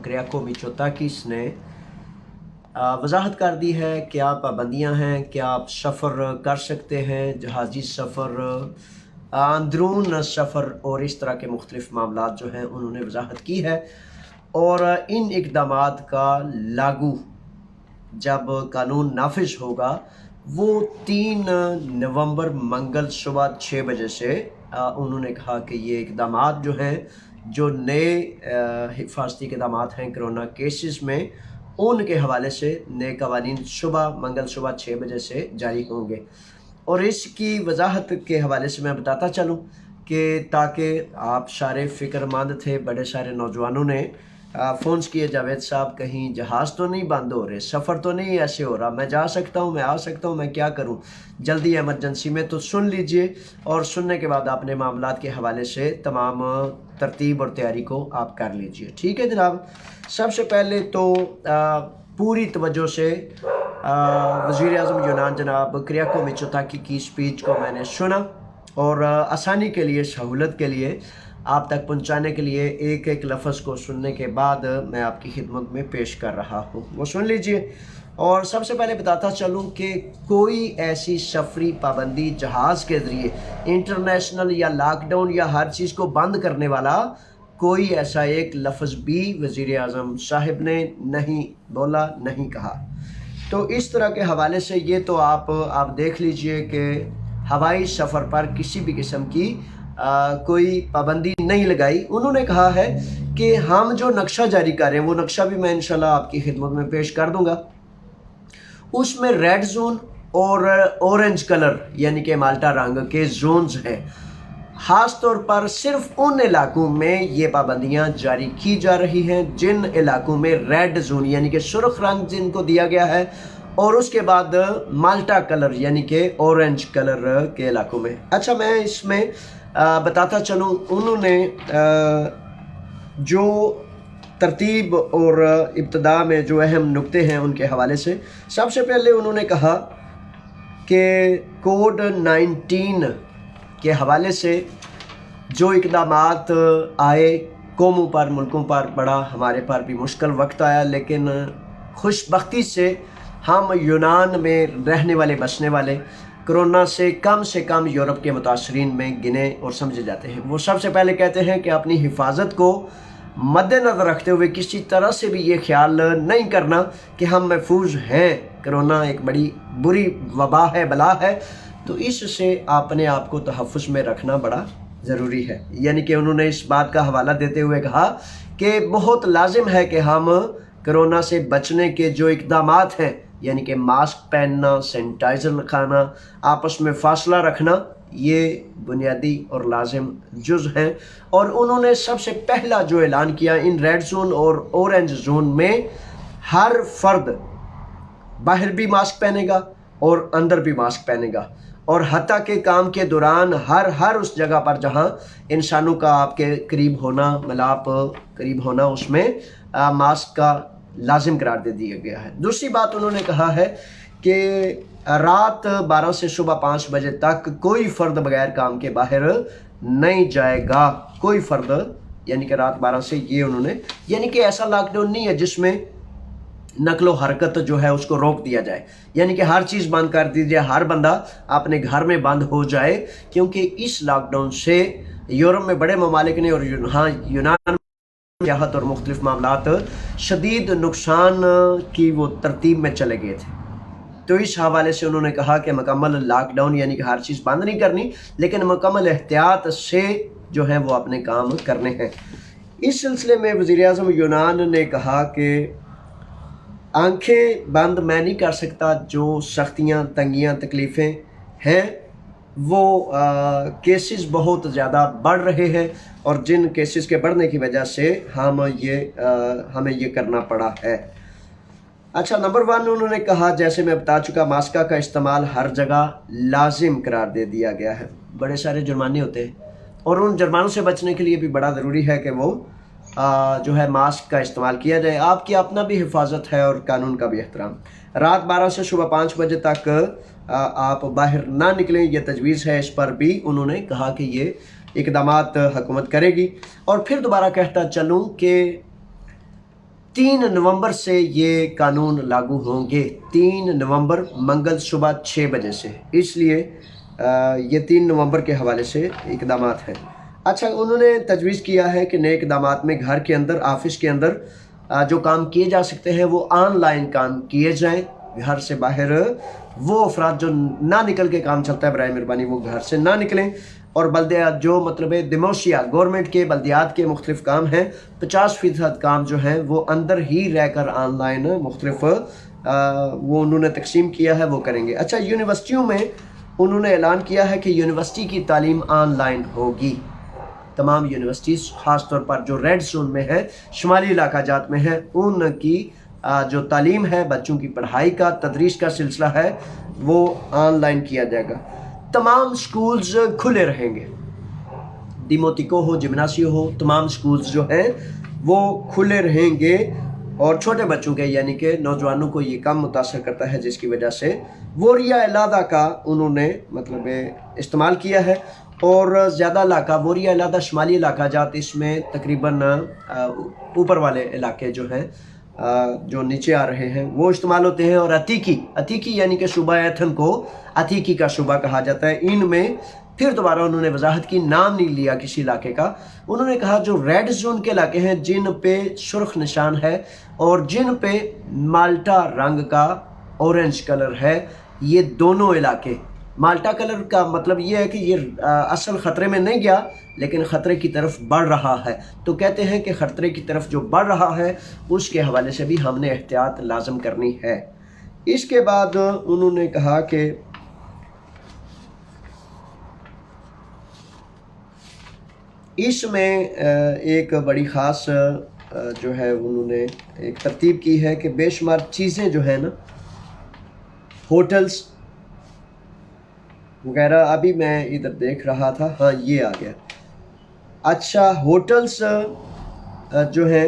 क्रियाको मिचोताकिस ने वजाहत कर दी है क्या पाबंदियां हैं, क्या आप सफ़र कर सकते हैं, जहाज़ी सफ़र, अंदरून सफ़र और इस तरह के मुख्तलिफ़ मामलात जो हैं उन्होंने वजाहत की है। और इन इक़दामात का लागू जब कानून नाफिज होगा वो 3 नवंबर मंगल सुबह 6 बजे से उन्होंने कहा कि ये इक़दामात जो हैं, जो नए हिफाजती इक़दामात हैं कोरोना केसेस में, उनके हवाले से नए कवानीन मंगल सुबह 6 बजे से जारी होंगे। और इसकी वजाहत के हवाले से मैं बताता चलूँ कि ताकि आप सारे फ़िक्रमंद थे, बड़े सारे नौजवानों ने फ़ोन्स किए, जावेद साहब कहीं जहाज़ तो नहीं बंद हो रहे, सफ़र तो नहीं ऐसे हो रहा, मैं जा सकता हूँ, मैं आ सकता हूँ, मैं क्या करूँ, जल्दी एमरजेंसी में। तो सुन लीजिए और सुनने के बाद अपने मामलात के हवाले से तमाम तरतीब और तैयारी को आप कर लीजिए। ठीक है जनाब। सबसे पहले तो पूरी तवज्जो से वज़ीर आज़म यूनान जनाब क्रियाको मिचोताकी की स्पीच को मैंने सुना और आसानी के लिए, सहूलत के लिए, आप तक पहुंचाने के लिए एक एक लफ्ज़ को सुनने के बाद मैं आपकी खिदमत में पेश कर रहा हूं, वो सुन लीजिए। और सबसे पहले बताता चलूं कि कोई ऐसी सफरी पाबंदी जहाज़ के ज़रिए इंटरनेशनल या लॉकडाउन या हर चीज़ को बंद करने वाला कोई ऐसा एक लफ्ज़ भी वज़ीर आज़म साहिब ने नहीं बोला, नहीं कहा। तो इस तरह के हवाले से ये तो आप देख लीजिए कि हवाई सफ़र पर किसी भी किस्म की कोई पाबंदी नहीं लगाई। उन्होंने कहा है कि हम जो नक्शा जारी कर रहे हैं, वो नक्शा भी मैं इंशाल्लाह आपकी खिदमत में पेश कर दूंगा। उसमें रेड जोन और ऑरेंज कलर यानी कि माल्टा रंग के जोन्स हैं। ख़ास तौर पर सिर्फ उन इलाकों में ये पाबंदियां जारी की जा रही हैं जिन इलाकों में रेड जोन यानी कि सुर्ख रंग जिनको दिया गया है, और उसके बाद माल्टा कलर यानी कि ऑरेंज कलर के इलाकों में। अच्छा, मैं इसमें बताता चलूँ, उन्होंने जो तरतीब और इब्तदा में जो अहम नुक्ते हैं उनके हवाले से, सबसे पहले उन्होंने कहा कि कोड 19 के हवाले से जो इक़दामात आए कौमों पर, मुल्कों पर, बड़ा हमारे पर भी मुश्किल वक्त आया, लेकिन खुशबख्ती से हम यूनान में रहने वाले, बसने वाले, कोरोना से कम यूरोप के मुतासरीन में गिने और समझे जाते हैं। वो सबसे पहले कहते हैं कि अपनी हिफाजत को मद्देनज़र रखते हुए किसी तरह से भी ये ख्याल नहीं करना कि हम महफूज हैं, कोरोना एक बड़ी बुरी वबा है, बला है, तो इससे अपने आप को तहफ़्फ़ुज़ में रखना बड़ा ज़रूरी है। यानी कि उन्होंने इस बात का हवाला देते हुए कहा कि बहुत लाजिम है कि हम कोरोना से बचने के जो इक़दामात हैं, यानी कि मास्क पहनना, सैनिटाइज़र लगाना, आपस में फ़ासला रखना, ये बुनियादी और लाजिम जुज़ हैं। और उन्होंने सबसे पहला जो ऐलान किया, इन रेड जोन और ऑरेंज जोन में हर फर्द बाहर भी मास्क पहनेगा और अंदर भी मास्क पहनेगा, और हत्ता के काम के दौरान हर उस जगह पर जहाँ इंसानों का आपके करीब होना, मिलाप करीब होना, उसमें मास्क का लाजिम करार दे दिया गया है। दूसरी बात उन्होंने कहा है कि रात 12 से सुबह 5 बजे तक कोई फ़र्द बगैर काम के बाहर नहीं जाएगा, कोई फ़र्द, यानी कि रात 12 से, ये उन्होंने, यानी कि ऐसा लॉकडाउन नहीं है जिसमें नकलो हरकत जो है उसको रोक दिया जाए, यानी कि हर चीज़ बंद कर दीजिए, हर बंदा अपने घर में बंद हो जाए, क्योंकि इस लॉकडाउन से यूरोप में बड़े ममालिक ने और यूनान सियाहत और मुख्तलिफ मामलात शदीद नुकसान की वो तरतीब में चले गए थे। तो इस हवाले से उन्होंने कहा कि मुकम्मल लॉकडाउन यानी कि हर चीज़ बंद नहीं करनी, लेकिन मुकम्मल एहतियात से जो है वो अपने काम करने हैं। इस सिलसिले में वज़ीर आज़म यूनान ने कहा कि आंखें बंद मैं नहीं कर सकता, जो सख्तियाँ, तंगियाँ, तकलीफ़ें हैं, वो केसेस बहुत ज़्यादा बढ़ रहे हैं, और जिन केसेस के बढ़ने की वजह से हमें ये करना पड़ा है। अच्छा, नंबर 1 उन्होंने कहा, जैसे मैं बता चुका, मास्क का इस्तेमाल हर जगह लाजिम करार दे दिया गया है। बड़े सारे जुर्माने होते हैं और उन जुर्मानों से बचने के लिए भी बड़ा ज़रूरी है कि वो जो है मास्क का इस्तेमाल किया जाए। आपकी अपना भी हिफाजत है और कानून का भी एहतराम। रात 12 से सुबह 5 बजे तक आप बाहर ना निकलें, ये तजवीज़ है। इस पर भी उन्होंने कहा कि ये इक़दामात हुकूमत करेगी। और फिर दोबारा कहता चलूँ कि 3 नवंबर से ये कानून लागू होंगे, 3 नवंबर मंगल सुबह 6 बजे से, इसलिए ये 3 नवंबर के हवाले से इकदामात हैं। अच्छा, उन्होंने तजवीज़ किया है कि नए इकदामात में घर के अंदर, ऑफिस के अंदर जो काम किए जा सकते हैं वो ऑनलाइन काम किए जाएं। घर से बाहर वो अफराद जो ना निकल के काम चलता है, बराए मेहरबानी वो घर से ना निकलें। और बल्दियात जो मतलब दिमोशिया गवर्नमेंट के बल्दियात के मुख्तलिफ काम हैं, 50% काम जो हैं वो अंदर ही रहकर ऑनलाइन मुख्तलिफ वो उन्होंने तकसीम किया है, वो करेंगे। अच्छा, यूनिवर्सिटियों में उन्होंने ऐलान किया है कि यूनिवर्सिटी की तालीम ऑनलाइन होगी। तमाम यूनिवर्सिटीज़ ख़ास तौर पर जो रेड जोन में है, शुमाली इलाका जात में है, उनकी जो तालीम है, बच्चों की पढ़ाई का तदरीस का सिलसिला है, वो ऑनलाइन किया जाएगा। तमाम स्कूल्स खुले रहेंगे, डिमोटिको हो, जिम्नासियो हो, तमाम स्कूल्स जो हैं वो खुले रहेंगे। और छोटे बच्चों के यानी कि नौजवानों को ये कम मुतासर करता है, जिसकी वजह से वोरिया इलादा का उन्होंने मतलब इस्तेमाल किया है। और ज़्यादा इलाका वोरिया इलादा शुमाली इलाका जात, इसमें तकरीबन ऊपर वाले इलाके जो हैं जो नीचे आ रहे हैं वो इस्तेमाल होते हैं। और अतीकी यानी कि सूबा एथन को अतीकी का सूबा कहा जाता है। इनमें फिर दोबारा उन्होंने वजाहत की, नाम नहीं लिया किसी इलाके का। उन्होंने कहा जो रेड जोन के इलाके हैं, जिन पे सुर्ख निशान है और जिन पे माल्टा रंग का ऑरेंज कलर है, ये दोनों इलाके, माल्टा कलर का मतलब ये है कि ये असल ख़तरे में नहीं गया लेकिन ख़तरे की तरफ बढ़ रहा है। तो कहते हैं कि ख़तरे की तरफ जो बढ़ रहा है उसके हवाले से भी हमने एहतियात लाजम करनी है। इसके बाद उन्होंने कहा कि इसमें एक बड़ी ख़ास जो है उन्होंने एक तरतीब की है कि बेशुमार चीज़ें जो है ना, होटल्स वगैरह, अभी मैं इधर देख रहा था, हाँ ये आ गया। अच्छा, होटल्स जो है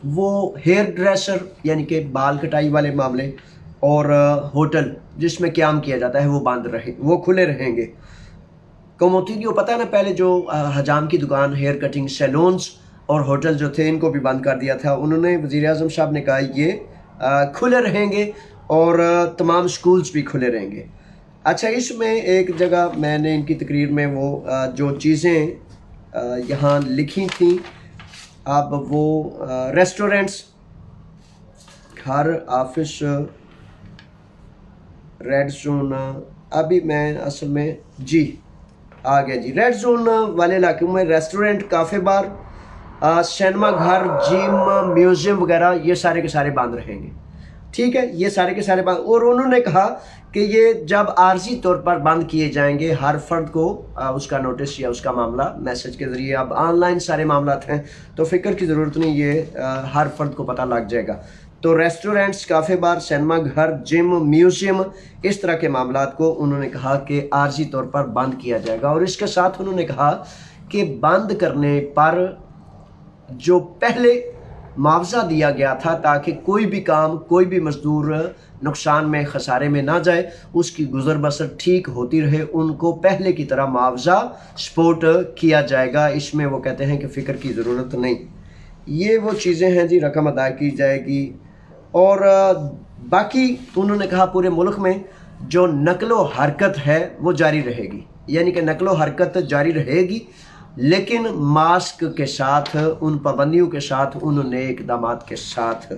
वो हेयर ड्रेसर यानी कि बाल कटाई वाले मामले और होटल जिसमें क़याम किया जाता है वो खुले रहेंगे। कमोतीदियो पता है ना, पहले जो हजाम की दुकान, हेयर कटिंग सैलून्स और होटल जो थे इनको भी बंद कर दिया था। उन्होंने वज़ीर आज़म साहब ने कहा ये खुले रहेंगे और तमाम स्कूल्स भी खुले रहेंगे। अच्छा, इसमें एक जगह मैंने इनकी तकरीर में वो जो चीज़ें यहाँ लिखी थी, अब वो रेस्टोरेंट्स, घर, ऑफिस, रेड जोन, अभी मैं असल में जी आ गया जी। रेड जोन वाले इलाके में रेस्टोरेंट, काफ़े, बार, सिनेमा घर, जिम, म्यूज़ियम वगैरह ये सारे के सारे बंद रहेंगे। ठीक है, ये सारे के सारे बंद। और उन्होंने कहा कि ये जब आर्जी तौर पर बंद किए जाएंगे, हर फर्द को उसका नोटिस या उसका मामला मैसेज के ज़रिए, अब ऑनलाइन सारे मामला हैं तो फ़िक्र की ज़रूरत नहीं, ये हर फर्द को पता लग जाएगा। तो रेस्टोरेंट्स, काफ़े, बार, सिनेमा घर, जिम, म्यूज़ियम, इस तरह के मामलात को उन्होंने कहा कि आर्जी तौर पर बंद किया जाएगा। और इसके साथ उन्होंने कहा कि बंद करने पर जो पहले मुआवजा दिया गया था ताकि कोई भी काम, कोई भी मजदूर नुकसान में, खसारे में ना जाए, उसकी गुजर बसर ठीक होती रहे, उनको पहले की तरह मुआवजा सपोर्ट किया जाएगा। इसमें वो कहते हैं कि फ़िक्र की ज़रूरत नहीं। ये वो चीज़ें हैं जी, रकम अदा की जाएगी। और बाकी उन्होंने कहा पूरे मुल्क में जो नकलो हरकत है वो जारी रहेगी, यानी कि नकलो हरकत जारी रहेगी लेकिन मास्क के साथ, उन पाबंदियों के साथ, उन नए इक़दामात के साथ।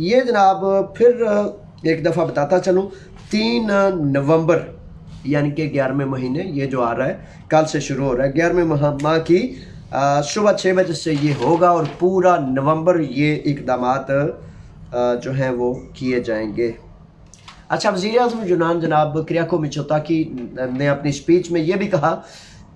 ये जनाब फिर एक दफ़ा बताता चलूँ, 3 नवंबर यानी कि 11वें महीने, ये जो आ रहा है कल से शुरू हो रहा है, 11वें माह की सुबह 6 बजे से ये होगा और पूरा नवंबर ये इक़दामात जो हैं वो किए जाएंगे। अच्छा, वज़ीर आज़म यूनान जनाब किरियाको मित्सोताकी ने अपनी स्पीच में ये भी कहा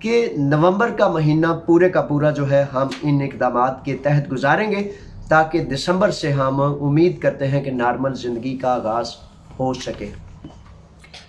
कि नवंबर का महीना पूरे का पूरा जो है हम इन इक़दामात के तहत गुजारेंगे ताकि दिसंबर से हम उम्मीद करते हैं कि नॉर्मल ज़िंदगी का आगाज़ हो सके।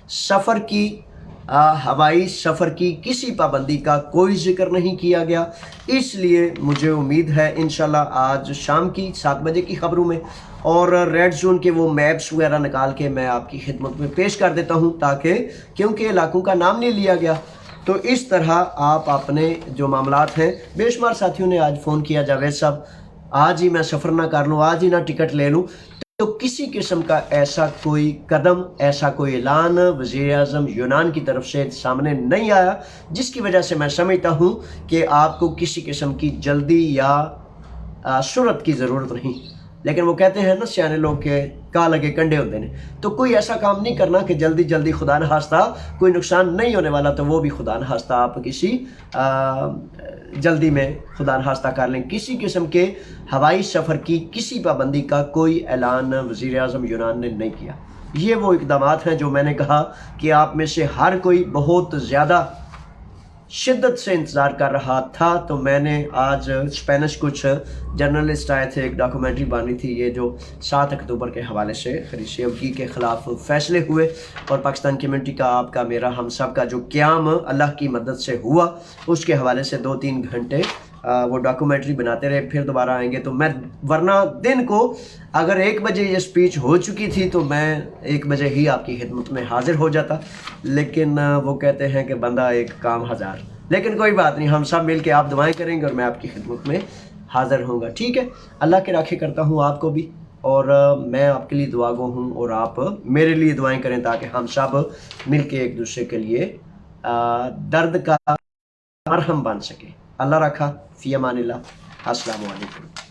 सफ़र की, हवाई सफ़र की किसी पाबंदी का कोई ज़िक्र नहीं किया गया, इसलिए मुझे उम्मीद है इंशाल्लाह आज शाम की 7 बजे की ख़बरों में और रेड जोन के वो मैप्स वगैरह निकाल के मैं आपकी खिदमत में पेश कर देता हूँ, ताकि क्योंकि इलाकों का नाम नहीं लिया गया तो इस तरह आप अपने जो मामलात हैं, बेशुमार साथियों ने आज फ़ोन किया, जावेद साहब آج ہی میں سفر نہ کر لوں، آج ہی نہ ٹکٹ لے لوں، تو کسی قسم کا ایسا کوئی قدم، ایسا کوئی اعلان وزیر اعظم یونان کی طرف سے سامنے نہیں آیا، جس کی وجہ سے میں سمجھتا ہوں کہ آپ کو کسی قسم کی جلدی یا سرعت کی ضرورت نہیں۔ لیکن وہ کہتے ہیں نا سیانے لوگ کہ کہا لگے کنڈے ہوتے ہیں، تو کوئی ایسا کام نہیں کرنا کہ جلدی جلدی خدا نخواستہ کوئی نقصان نہیں ہونے والا تو وہ بھی خدا نخواستہ آپ کسی جلدی میں خدا نخواستہ کر لیں۔ کسی قسم کے ہوائی سفر کی کسی پابندی کا کوئی اعلان وزیر اعظم یونان نے نہیں کیا۔ یہ وہ اقدامات ہیں جو میں نے کہا کہ آپ میں سے ہر کوئی بہت زیادہ شدت سے انتظار کر رہا تھا۔ تو میں نے آج اسپینش کچھ جرنلسٹ آئے تھے، ایک ڈاکومنٹری بانی تھی یہ جو 7 اکتوبر کے حوالے سے خریشیوگی کے خلاف فیصلے ہوئے، اور پاکستان کمیونٹی کا، آپ کا، میرا، ہم سب کا جو قیام اللہ کی مدد سے ہوا، اس کے حوالے سے 2-3 گھنٹے وہ ڈاکومنٹری بناتے رہے۔ پھر دوبارہ آئیں گے تو میں ورنہ دن کو اگر 1 بجے یہ سپیچ ہو چکی تھی تو میں 1 بجے ہی آپ کی خدمت میں حاضر ہو جاتا، لیکن وہ کہتے ہیں کہ بندہ ایک کام ہزار۔ لیکن کوئی بات نہیں، ہم سب مل کے آپ دعائیں کریں گے اور میں آپ کی خدمت میں حاضر ہوں گا، ٹھیک ہے؟ اللہ کے راکھے کرتا ہوں آپ کو بھی، اور میں آپ کے لیے دعا گو ہوں، اور آپ میرے لیے دعائیں کریں تاکہ ہم سب مل کے ایک دوسرے کے لیے درد کا مرہم بن سکے۔ اللہ رکھا، فی امان اللہ، السلام علیکم۔